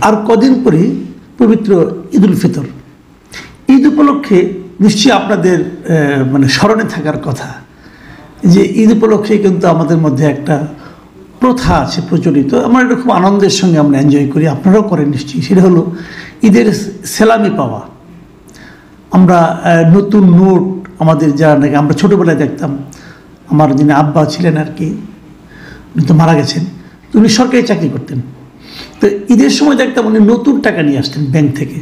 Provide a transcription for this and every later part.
আর কদিন পরে পবিত্র ঈদুল ফিতর। ঈদ উপলক্ষে নিশ্চয়ই আপনাদের মানে স্মরণে থাকার কথা যে ঈদ উপলক্ষে কিন্তু আমাদের মধ্যে একটা প্রথা আছে প্রচলিত। আমরা এটা খুব আনন্দের সঙ্গে আমরা এনজয় করি, আপনারাও করেন নিশ্চয়ই। সেটা হলো ঈদের সেলামি পাওয়া। আমরা নতুন নোট আমাদের যারা নাকি আমরা ছোটোবেলায় দেখতাম, আমার যিনি আব্বা ছিলেন আর কি, উনি তো মারা গেছেন, তো উনি সরকারি চাকরি করতেন। তো ঈদের সময় দেখতাম উনি নতুন টাকা নিয়ে আসতেন ব্যাংক থেকে,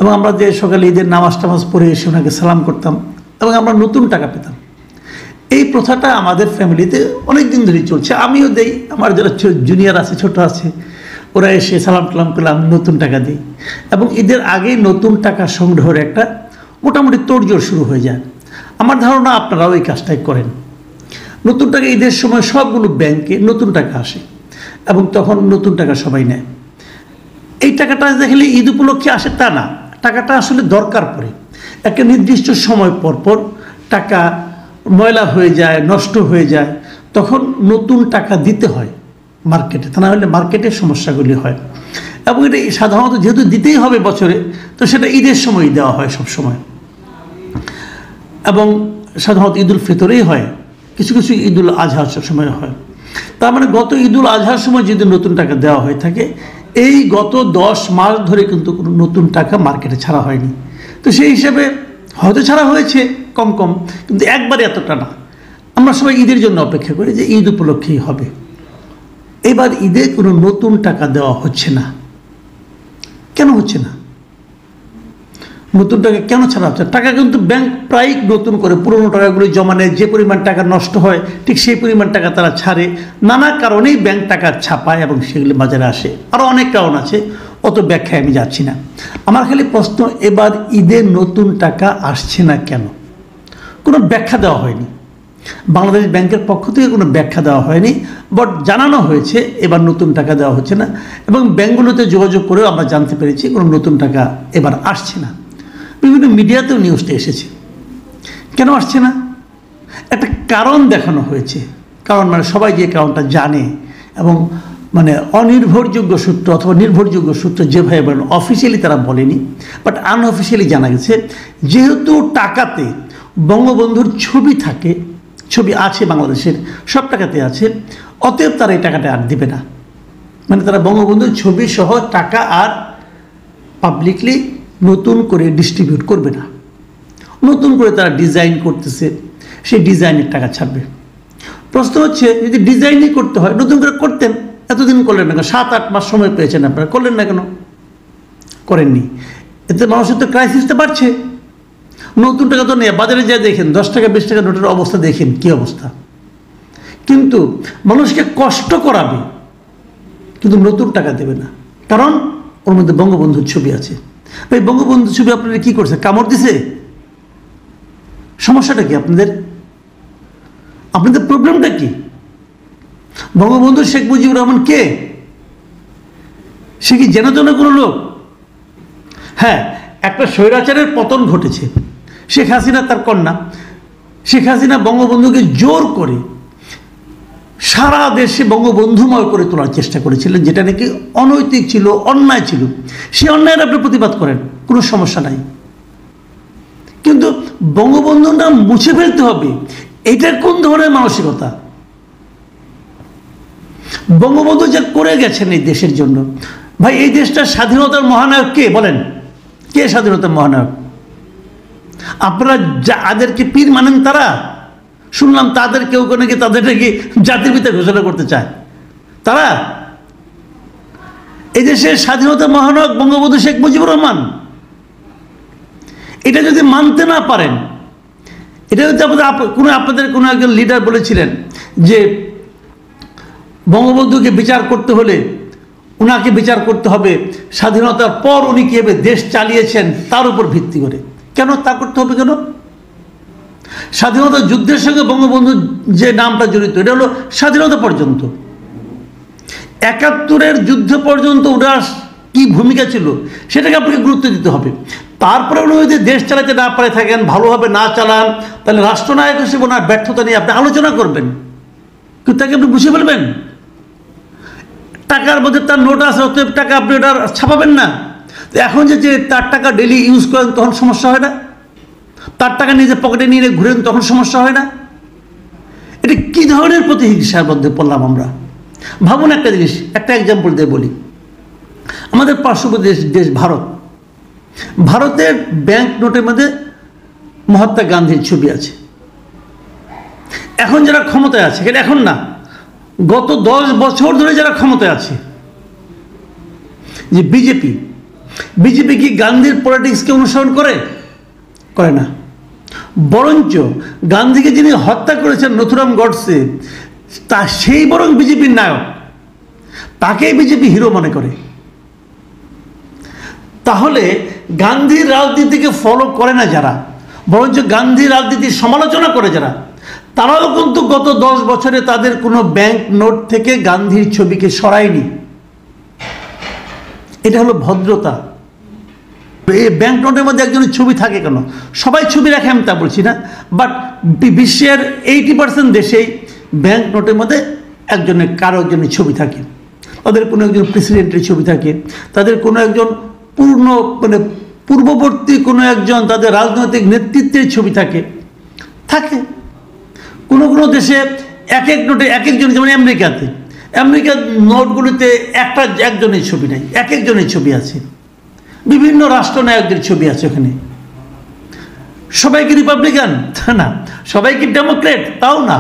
এবং আমরা যে সকালে ঈদের নামাজ টামাজ পড়ে এসে ওনাকে সালাম করতাম এবং আমরা নতুন টাকা পেতাম। এই প্রথাটা আমাদের ফ্যামিলিতে অনেক দিন ধরেই চলছে। আমিও দেই, আমার যারা জুনিয়র আছে, ছোট আছে, ওরা এসে সালাম টালাম করলে আমি নতুন টাকা দিই। এবং ঈদের আগেই নতুন টাকা সংগ্রহের একটা মোটামুটি তোড়জোড় শুরু হয়ে যায়। আমার ধারণা আপনারাও এই কাজটাই করেন। নতুন টাকা ঈদের সময় সবগুলো ব্যাংকে নতুন টাকা আসে এবং তখন নতুন টাকা সবাই নেয়। এই টাকাটা দেখলে ঈদ উপলক্ষে আসে তা না, টাকাটা আসলে দরকার পড়ে। একটা নির্দিষ্ট সময় পর পর টাকা ময়লা হয়ে যায়, নষ্ট হয়ে যায়, তখন নতুন টাকা দিতে হয় মার্কেটে, তা না হলে মার্কেটের সমস্যাগুলি হয়। এবং এটা সাধারণত যেহেতু দিতেই হবে বছরে, তো সেটা ঈদের সময় দেওয়া হয় সব সময়, এবং সাধারণত ঈদুল ফিতরেই হয়, কিছু কিছু ঈদুল আজহার সময় হয়। তার মানে গত ঈদুল আজহার সময় যদি নতুন টাকা দেওয়া হয়ে থাকে, এই গত 10 মাস ধরে কিন্তু কোনো নতুন টাকা মার্কেটে ছাড়া হয়নি। তো সেই হিসাবে হয়তো ছাড়া হয়েছে কম কম, কিন্তু একবারে এতটা না। আমরা সবাই ঈদের জন্য অপেক্ষা করি যে ঈদ উপলক্ষেই হবে। এবার ঈদে কোনো নতুন টাকা দেওয়া হচ্ছে না। কেন হচ্ছে না? নতুন টাকা কেন ছাড়া হচ্ছে? টাকা কিন্তু ব্যাংক প্রায় নতুন করে পুরনো টাকাগুলি জমা নেয়, যে পরিমাণ টাকা নষ্ট হয় ঠিক সেই পরিমাণ টাকা তারা ছাড়ে। নানা কারণেই ব্যাংক টাকা ছাপায় এবং সেগুলি বাজারে আসে। আরও অনেক কারণ আছে, অত ব্যাখ্যায় আমি যাচ্ছি না। আমার খালি প্রশ্ন, এবার ঈদে নতুন টাকা আসছে না কেন? কোনো ব্যাখ্যা দেওয়া হয়নি। বাংলাদেশ ব্যাংকের পক্ষ থেকে কোনো ব্যাখ্যা দেওয়া হয়নি, বাট জানানো হয়েছে এবার নতুন টাকা দেওয়া হচ্ছে না, এবং ব্যাংকগুলোতে যোগাযোগ করেও আমরা জানতে পেরেছি কোনো নতুন টাকা এবার আসছে না। বিভিন্ন মিডিয়াতেও নিউজটা এসেছে। কেন আসছে না? একটা কারণ দেখানো হয়েছে। কারণ মানে সবাই যে কারণটা জানে, এবং মানে অনির্ভরযোগ্য সূত্র অথবা নির্ভরযোগ্য সূত্র যেভাবে বলেন, অফিসিয়ালি তারা বলেনি, বাট আনঅফিসিয়ালি জানা গেছে, যেহেতু টাকাতে বঙ্গবন্ধুর ছবি থাকে, ছবি আছে বাংলাদেশের সব টাকাতে আছে, অতএব তারা এই টাকাটা আর দেবে না। মানে তারা বঙ্গবন্ধুর ছবি সহ টাকা আর পাবলিকলি নতুন করে ডিস্ট্রিবিউট করবে না। নতুন করে তারা ডিজাইন করতেছে, সেই ডিজাইনের টাকা ছাড়বে। প্রশ্ন হচ্ছে, যদি ডিজাইনই করতে হয় নতুন করে করতেন, এতদিন করলেন না কেন? 7-8 মাস সময় পেয়েছেন আপনারা, করলেন না কেন? করেননি। এতে মানুষের তো ক্রাইসিসটা বাড়ছে। নতুন টাকা তো নেই, বাজারে যা দেখেন 10 টাকা 20 টাকা নোটের অবস্থা দেখেন কী অবস্থা। কিন্তু মানুষকে কষ্ট করাবে, কিন্তু নতুন টাকা দেবে না, কারণ ওর মধ্যে বঙ্গবন্ধুর ছবি আছে। ভাই, বঙ্গবন্ধুর ছবি আপনারা কী করছে? কামড় দিছে? সমস্যাটা কি আপনাদের? আপনাদের প্রবলেমটা কি? বঙ্গবন্ধু শেখ মুজিবুর রহমান কে? সে কি যেন কোনো লোক? হ্যাঁ, একটা স্বৈরাচারের পতন ঘটেছে। শেখ হাসিনা তার কন্যা, শেখ হাসিনা বঙ্গবন্ধুকে জোর করে সারা দেশে বঙ্গবন্ধুময় করে তোলার চেষ্টা করেছিলেন, যেটা নাকি অনৈতিক ছিল, অন্যায় ছিল। সে অন্যায়ের আপনি প্রতিবাদ করেন, কোনো সমস্যা নাই, কিন্তু বঙ্গবন্ধুর নাম মুছে ফেলতে হবে, এইটার কোন ধরনের মানসিকতা? বঙ্গবন্ধু যা করে গেছেন এই দেশের জন্য, ভাই, এই দেশটার স্বাধীনতার মহানায়ক কে বলেন? কে স্বাধীনতার মহানায়ক? আপনারা যাদেরকে পীর মানেন তারা? শুনলাম তাদের কেউ নাকি তাদের নাকি জাতির পিতা ঘোষণা করতে চায়। তারা? এই দেশের স্বাধীনতার মহানায়ক বঙ্গবন্ধু শেখ মুজিবুর রহমান। এটা যদি মানতে না পারেন, এটা যদি আপনাদের কোনো একজন লিডার বলেছিলেন যে বঙ্গবন্ধুকে বিচার করতে হলে ওনাকে বিচার করতে হবে স্বাধীনতার পর উনি কীভাবে দেশ চালিয়েছেন তার উপর ভিত্তি করে। কেন তা করতে হবে? কেন? স্বাধীনতা যুদ্ধের সঙ্গে বঙ্গবন্ধুর যে নামটা জড়িত, এটা হলো স্বাধীনতা পর্যন্ত। ৭১-এর যুদ্ধ পর্যন্ত ওনার কী ভূমিকা ছিল সেটাকে আপনাকে গুরুত্ব দিতে হবে। তারপরে উনি যদি দেশ চালাতে না পারে থাকেন, ভালোভাবে না চালান, তাহলে রাষ্ট্রনায়ক হিসেবে ওনার ব্যর্থতা নিয়ে আপনি আলোচনা করবেন, কিন্তু তাকে আপনি বুঝে ফেলবেন। টাকার মধ্যে তার নোট আছে, অতএব টাকা আপনি ওটা ছাপাবেন না। তো এখন যে তার টাকা ডেলি ইউজ করেন তখন সমস্যা হয় না? তার টাকা নিজে পকেটে নিয়ে ঘুরেন তখন সমস্যা হয় না? এটা কী ধরনের প্রতিহিংসার মধ্যে পড়লাম আমরা? ভাবুন একটা জিনিস, একটা এক্সাম্পল দিয়ে বলি। আমাদের পার্শ্ববর্তী দেশ ভারত, ভারতের ব্যাংক নোটের মধ্যে মহাত্মা গান্ধীর ছবি আছে। এখন যারা ক্ষমতায় আছে, এখন না, গত 10 বছর ধরে যারা ক্ষমতায় আছে, যে বিজেপি কি গান্ধীর পলিটিক্সকে অনুসরণ করে না? বরঞ্চ গান্ধীকে যিনি হত্যা করেছেন নথুরাম গডসে, সেই বরং বিজেপির নায়ক, তাকেই বিজেপি হিরো মনে করে। তাহলে গান্ধীর রাজনীতিকে ফলো করে না যারা, বরঞ্চ গান্ধীর রাজনীতির সমালোচনা করে যারা, তারাও কিন্তু গত 10 বছরে তাদের কোনো ব্যাংক নোট থেকে গান্ধীর ছবিকে সরায়নি। এটা হলো ভদ্রতা। এই ব্যাংক নোটের মধ্যে একজনের ছবি থাকে কেন? সবাই ছবি রাখে আমি তা বলছি না, বাট বিশ্বের 80% দেশেই ব্যাংক নোটের মধ্যে কারো একজনের ছবি থাকে। তাদের কোনো একজন প্রেসিডেন্টের ছবি থাকে, তাদের কোনো একজন পূর্ববর্তী কোনো একজন তাদের রাজনৈতিক নেতৃত্বের ছবি থাকে। কোনো দেশে এক নোটে এক একজন, যেমন আমেরিকার নোটগুলিতে একজনের ছবি নেই, এক একজনের ছবি আছে। বিভিন্ন রাষ্ট্রনায়কদের ছবি আছে ওখানে। সবাই কি রিপাবলিকান? তা না। সবাই কি ডেমোক্রেট? তাও না।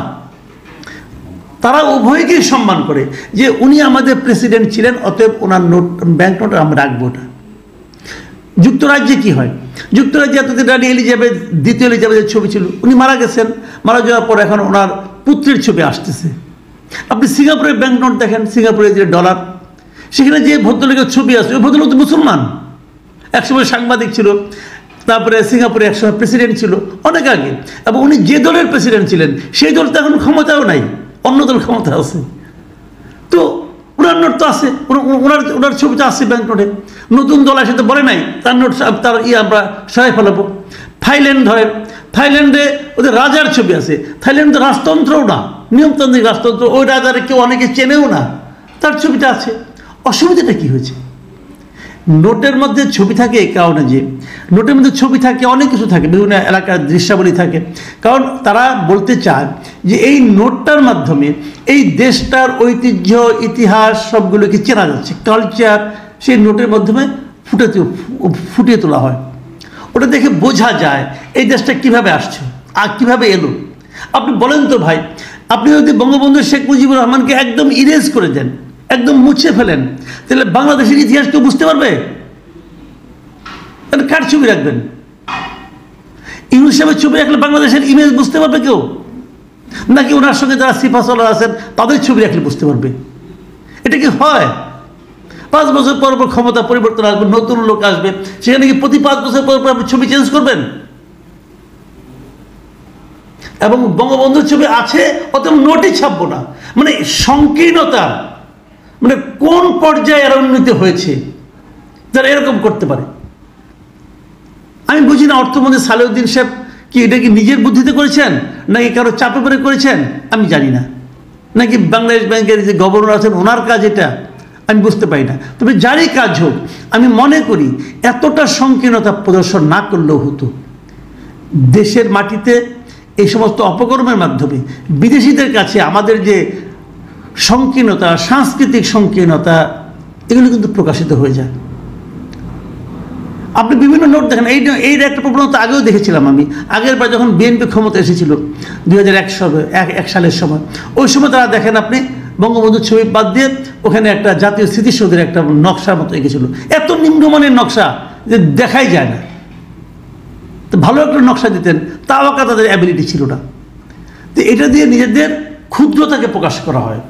তারা উভয়কেই সম্মান করে যে উনি আমাদের প্রেসিডেন্ট ছিলেন, অতএব ওনার ব্যাংক নোট আমরা রাখবো না। যুক্তরাজ্যে কি হয়? যুক্তরাজ্যে এতদিন রানী এলিজাবেথ, দ্বিতীয় এলিজাবেথের ছবি ছিল, উনি মারা গেছেন। মারা যাওয়ার পর এখন ওনার পুত্রের ছবি আসতেছে। আপনি সিঙ্গাপুরের ব্যাংক নোট দেখেন, সিঙ্গাপুরের যে ডলার, সেখানে যে ভদ্রলোকের ছবি আছে, ওই ভদ্রলোক তো মুসলমান, একসময় সাংবাদিক ছিল, তারপরে সিঙ্গাপুরে একসময় প্রেসিডেন্ট ছিল অনেক আগে, এবং উনি যে দলের প্রেসিডেন্ট ছিলেন সেই দল তো এখন ক্ষমতাও নাই, অন্য দল ক্ষমতা আছে। তো ওনার নোট তো আছে, ওনার ছবি তো আছে ব্যাংক নোটে। নতুন দল আসে তো বলে নাই তার নোট, তার আমরা সরাই ফেলাবো। থাইল্যান্ড ধরেন, থাইল্যান্ডে ওদের রাজার ছবি আছে। থাইল্যান্ড তো রাজতন্ত্রও না, নিয়মতান্ত্রিক রাজতন্ত্র, ওই রাজার কেউ অনেকে চেনেও না, তার ছবিটা আছে। অসুবিধাটা কি হয়েছে? নোটের মধ্যে ছবি থাকে এই কারণে যে নোটের মধ্যে ছবি থাকে, অনেক কিছু থাকে, বিভিন্ন এলাকার দৃশ্যাবলী থাকে। কারণ তারা বলতে চায় যে এই নোটটার মাধ্যমে এই দেশটার ঐতিহ্য, ইতিহাস সবগুলোকে চেনা যাচ্ছে, কালচার সেই নোটের মাধ্যমে ফুটিয়ে তোলা হয়। ওটা দেখে বোঝা যায় এই দেশটা কিভাবে আসছে আর কিভাবে এলো। আপনি বলেন তো ভাই, আপনি যদি বঙ্গবন্ধু শেখ মুজিবুর রহমানকে একদম ইরেজ করে দেন, একদম মুছে ফেলেন, তাহলে বাংলাদেশের ইতিহাস কেউ বুঝতে পারবে? তাহলে কার ছবি রাখবেন? ইউনূস সাহেবের ছবি রাখলে বাংলাদেশের ইমেজ বুঝতে পারবে কেউ? নাকি ওনার সঙ্গে যারা সিফাসলা আছেন তাদের ছবি রাখলে বুঝতে পারবে? এটা কি হয়? 5 বছর পর পর ক্ষমতা পরিবর্তন আসবে, নতুন লোক আসবে, সেখানে কি প্রতি 5 বছর পর পর আপনি ছবি চেঞ্জ করবেন? এবং বঙ্গবন্ধুর ছবি আছে, অতএব নোটই ছাপবো না। মানে সংকীর্ণতা, মানে কোন পর্যায়ে এর উন্নতি হয়েছে যারা এরকম করতে পারে? আমি বুঝি না। অর্থমন্ত্রী সালেউদ্দিন সাহেব কি এটা কি নিজের বুদ্ধিতে করেছেন, নাকি কারো চাপে পড়ে করেছেন আমি জানি না, নাকি বাংলাদেশ ব্যাংকের যে গভর্নর আছেন ওনার কাজ এটা, আমি বুঝতে পারি না। তবে যারই কাজ হোক, আমি মনে করি এতটা সংকীর্ণতা প্রদর্শন না করলেও হতো। দেশের মাটিতে এই সমস্ত অপকর্মের মাধ্যমে বিদেশিদের কাছে আমাদের যে সংকীর্ণতা, সাংস্কৃতিক সংকীর্ণতা, এগুলো কিন্তু প্রকাশিত হয়ে যায়। আপনি বিভিন্ন নোট দেখেন, এই একটা প্রবণতা আগেও দেখেছিলাম আমি। আগের বার যখন বিএনপি ক্ষমতা এসেছিল 2001 সালের সময়, ওই সময় তারা দেখেন আপনি বঙ্গবন্ধুর ছবি বাদ দিয়ে ওখানে একটা জাতীয় স্মৃতিসৌধের একটা নকশার মতো এঁকেছিল। এত নিম্নমানের নকশা যে দেখাই যায় না। তো ভালো একটা নকশা দিতেন, তাও তাদের অ্যাবিলিটি ছিল না। তো এটা দিয়ে নিজেদের ক্ষুদ্রতাকে প্রকাশ করা হয়।